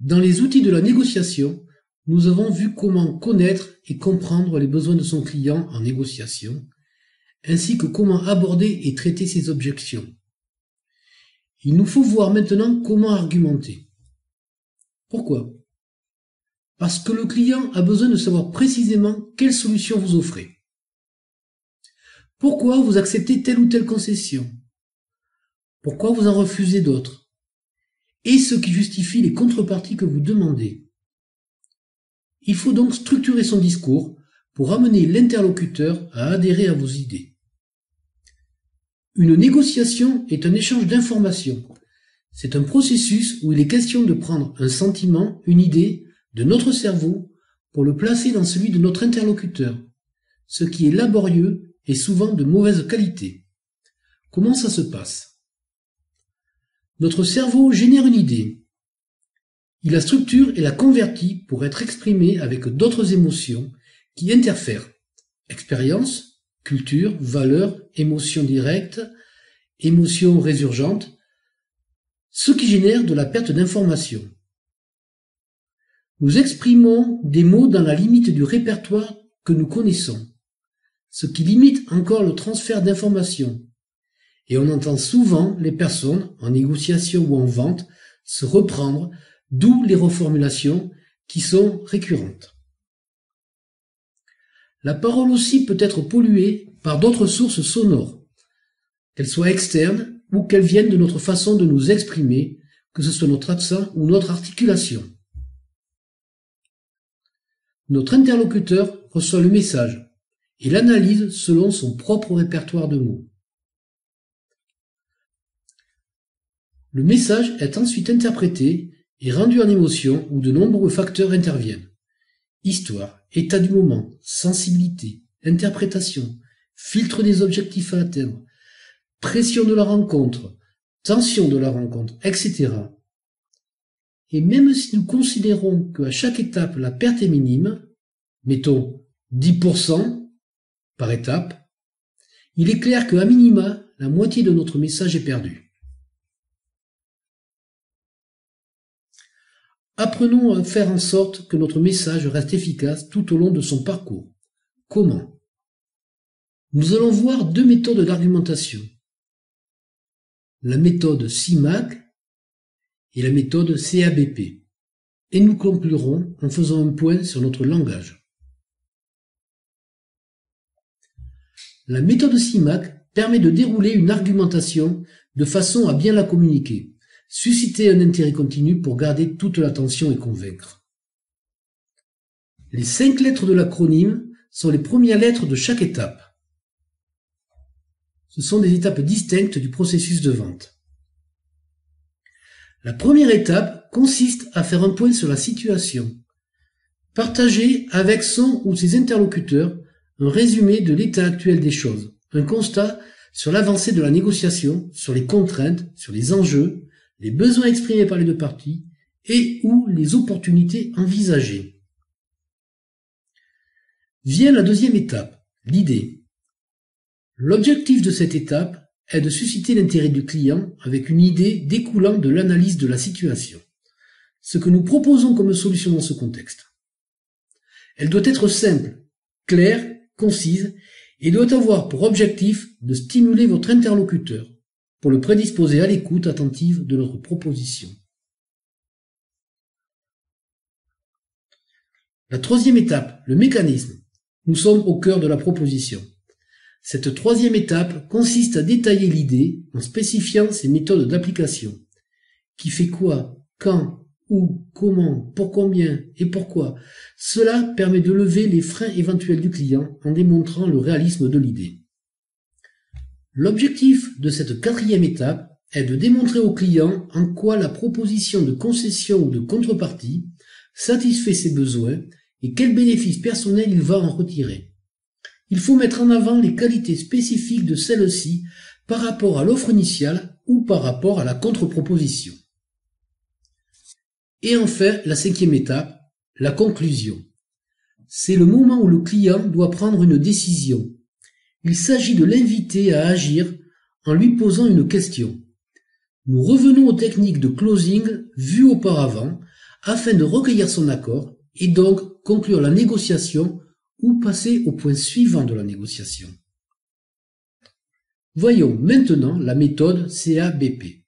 Dans les outils de la négociation, nous avons vu comment connaître et comprendre les besoins de son client en négociation, ainsi que comment aborder et traiter ses objections. Il nous faut voir maintenant comment argumenter. Pourquoi ? Parce que le client a besoin de savoir précisément quelle solution vous offrez. Pourquoi vous acceptez telle ou telle concession ? Pourquoi vous en refusez d'autres ? Et ce qui justifie les contreparties que vous demandez. Il faut donc structurer son discours pour amener l'interlocuteur à adhérer à vos idées. Une négociation est un échange d'informations. C'est un processus où il est question de prendre un sentiment, une idée de notre cerveau pour le placer dans celui de notre interlocuteur, ce qui est laborieux et souvent de mauvaise qualité. Comment ça se passe ? Notre cerveau génère une idée. Il la structure et la convertit pour être exprimée avec d'autres émotions qui interfèrent. Expérience, culture, valeurs, émotions directes, émotions résurgentes, ce qui génère de la perte d'information. Nous exprimons des mots dans la limite du répertoire que nous connaissons, ce qui limite encore le transfert d'informations. Et on entend souvent les personnes, en négociation ou en vente, se reprendre, d'où les reformulations qui sont récurrentes. La parole aussi peut être polluée par d'autres sources sonores, qu'elles soient externes ou qu'elles viennent de notre façon de nous exprimer, que ce soit notre accent ou notre articulation. Notre interlocuteur reçoit le message et l'analyse selon son propre répertoire de mots. Le message est ensuite interprété et rendu en émotion où de nombreux facteurs interviennent. Histoire, état du moment, sensibilité, interprétation, filtre des objectifs à atteindre, pression de la rencontre, tension de la rencontre, etc. Et même si nous considérons qu'à chaque étape la perte est minime, mettons 10% par étape, il est clair qu'à minima, la moitié de notre message est perdu. Apprenons à faire en sorte que notre message reste efficace tout au long de son parcours. Comment ? Nous allons voir deux méthodes d'argumentation. La méthode CIMAC et la méthode CABP. Et nous conclurons en faisant un point sur notre langage. La méthode CIMAC permet de dérouler une argumentation de façon à bien la communiquer, susciter un intérêt continu pour garder toute l'attention et convaincre. Les 5 lettres de l'acronyme sont les premières lettres de chaque étape. Ce sont des étapes distinctes du processus de vente. La première étape consiste à faire un point sur la situation. Partager avec son ou ses interlocuteurs un résumé de l'état actuel des choses, un constat sur l'avancée de la négociation, sur les contraintes, sur les enjeux, les besoins exprimés par les deux parties et ou les opportunités envisagées. Vient la deuxième étape, l'idée. L'objectif de cette étape est de susciter l'intérêt du client avec une idée découlant de l'analyse de la situation, ce que nous proposons comme solution dans ce contexte. Elle doit être simple, claire, concise et doit avoir pour objectif de stimuler votre interlocuteur pour le prédisposer à l'écoute attentive de notre proposition. La troisième étape, le mécanisme. Nous sommes au cœur de la proposition. Cette troisième étape consiste à détailler l'idée en spécifiant ses méthodes d'application. Qui fait quoi, quand, où, comment, pour combien et pourquoi. Cela permet de lever les freins éventuels du client en démontrant le réalisme de l'idée. L'objectif de cette quatrième étape est de démontrer au client en quoi la proposition de concession ou de contrepartie satisfait ses besoins et quels bénéfices personnels il va en retirer. Il faut mettre en avant les qualités spécifiques de celle-ci par rapport à l'offre initiale ou par rapport à la contre-proposition. Et enfin, la cinquième étape, la conclusion. C'est le moment où le client doit prendre une décision. Il s'agit de l'inviter à agir en lui posant une question. Nous revenons aux techniques de closing vues auparavant afin de recueillir son accord et donc conclure la négociation ou passer au point suivant de la négociation. Voyons maintenant la méthode CABP.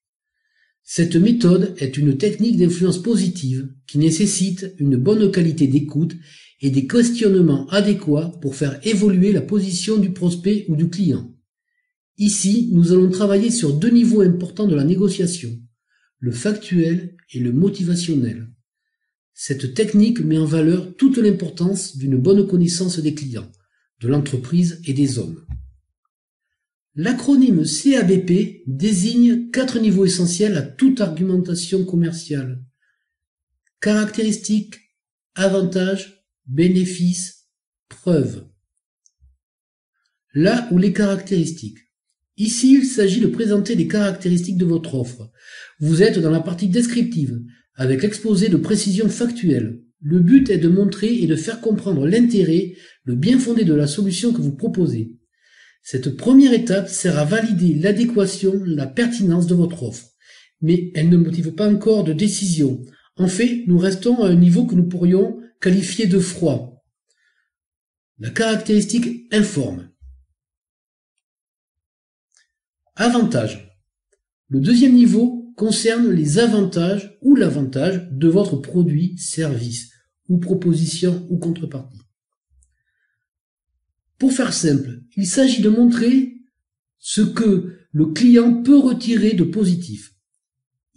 Cette méthode est une technique d'influence positive qui nécessite une bonne qualité d'écoute et des questionnements adéquats pour faire évoluer la position du prospect ou du client. Ici, nous allons travailler sur deux niveaux importants de la négociation, le factuel et le motivationnel. Cette technique met en valeur toute l'importance d'une bonne connaissance des clients, de l'entreprise et des hommes. L'acronyme CABP désigne 4 niveaux essentiels à toute argumentation commerciale. Caractéristiques, avantages, bénéfices, preuves. Là où les caractéristiques. Ici, il s'agit de présenter les caractéristiques de votre offre. Vous êtes dans la partie descriptive, avec l'exposé de précision factuelle. Le but est de montrer et de faire comprendre l'intérêt, le bien fondé de la solution que vous proposez. Cette première étape sert à valider l'adéquation, la pertinence de votre offre. Mais elle ne motive pas encore de décision. En fait, nous restons à un niveau que nous pourrions qualifier de froid. La caractéristique informe. Avantages. Le deuxième niveau concerne les avantages ou l'avantage de votre produit, service, ou proposition ou contrepartie. Pour faire simple, il s'agit de montrer ce que le client peut retirer de positif.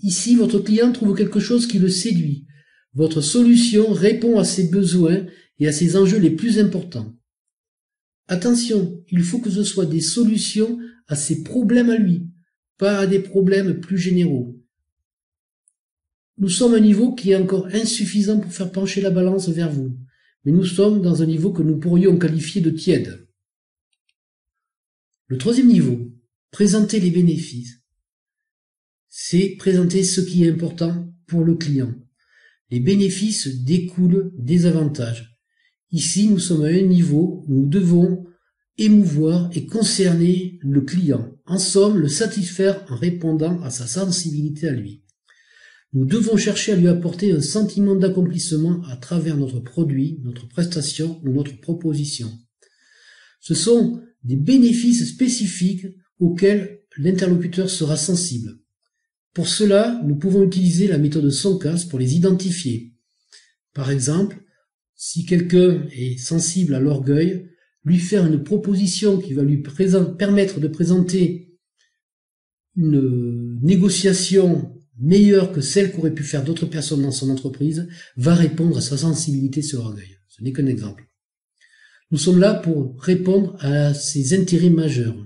Ici, votre client trouve quelque chose qui le séduit. Votre solution répond à ses besoins et à ses enjeux les plus importants. Attention, il faut que ce soit des solutions à ses problèmes à lui, pas à des problèmes plus généraux. Nous sommes à un niveau qui est encore insuffisant pour faire pencher la balance vers vous. Mais nous sommes dans un niveau que nous pourrions qualifier de tiède. Le troisième niveau, présenter les bénéfices. C'est présenter ce qui est important pour le client. Les bénéfices découlent des avantages. Ici, nous sommes à un niveau où nous devons émouvoir et concerner le client. En somme, le satisfaire en répondant à sa sensibilité à lui. Nous devons chercher à lui apporter un sentiment d'accomplissement à travers notre produit, notre prestation ou notre proposition. Ce sont des bénéfices spécifiques auxquels l'interlocuteur sera sensible. Pour cela, nous pouvons utiliser la méthode SONCAS pour les identifier. Par exemple, si quelqu'un est sensible à l'orgueil, lui faire une proposition qui va lui permettre de présenter une négociation meilleure que celle qu'auraient pu faire d'autres personnes dans son entreprise, va répondre à sa sensibilité sur l'orgueil. Ce n'est qu'un exemple. Nous sommes là pour répondre à ses intérêts majeurs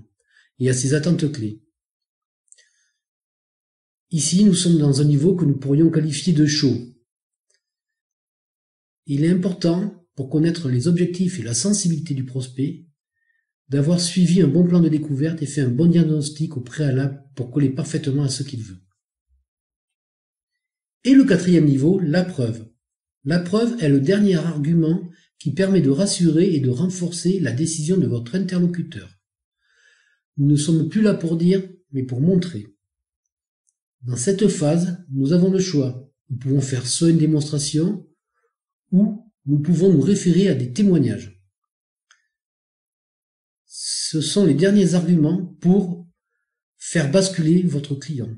et à ses attentes clés. Ici, nous sommes dans un niveau que nous pourrions qualifier de chaud. Il est important, pour connaître les objectifs et la sensibilité du prospect, d'avoir suivi un bon plan de découverte et fait un bon diagnostic au préalable pour coller parfaitement à ce qu'il veut. Et le quatrième niveau, la preuve. La preuve est le dernier argument qui permet de rassurer et de renforcer la décision de votre interlocuteur. Nous ne sommes plus là pour dire, mais pour montrer. Dans cette phase, nous avons le choix. Nous pouvons faire soit une démonstration, ou nous pouvons nous référer à des témoignages. Ce sont les derniers arguments pour faire basculer votre client.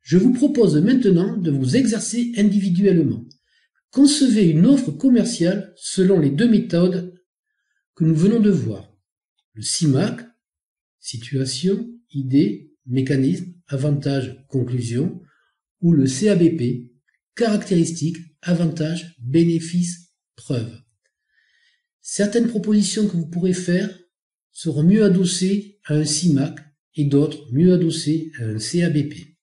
Je vous propose maintenant de vous exercer individuellement. Concevez une offre commerciale selon les deux méthodes que nous venons de voir. Le CIMAC, situation, idée, mécanisme, avantage, conclusion, ou le CABP, caractéristiques, avantages, bénéfices, preuves. Certaines propositions que vous pourrez faire seront mieux adossées à un CIMAC et d'autres mieux adossées à un CABP.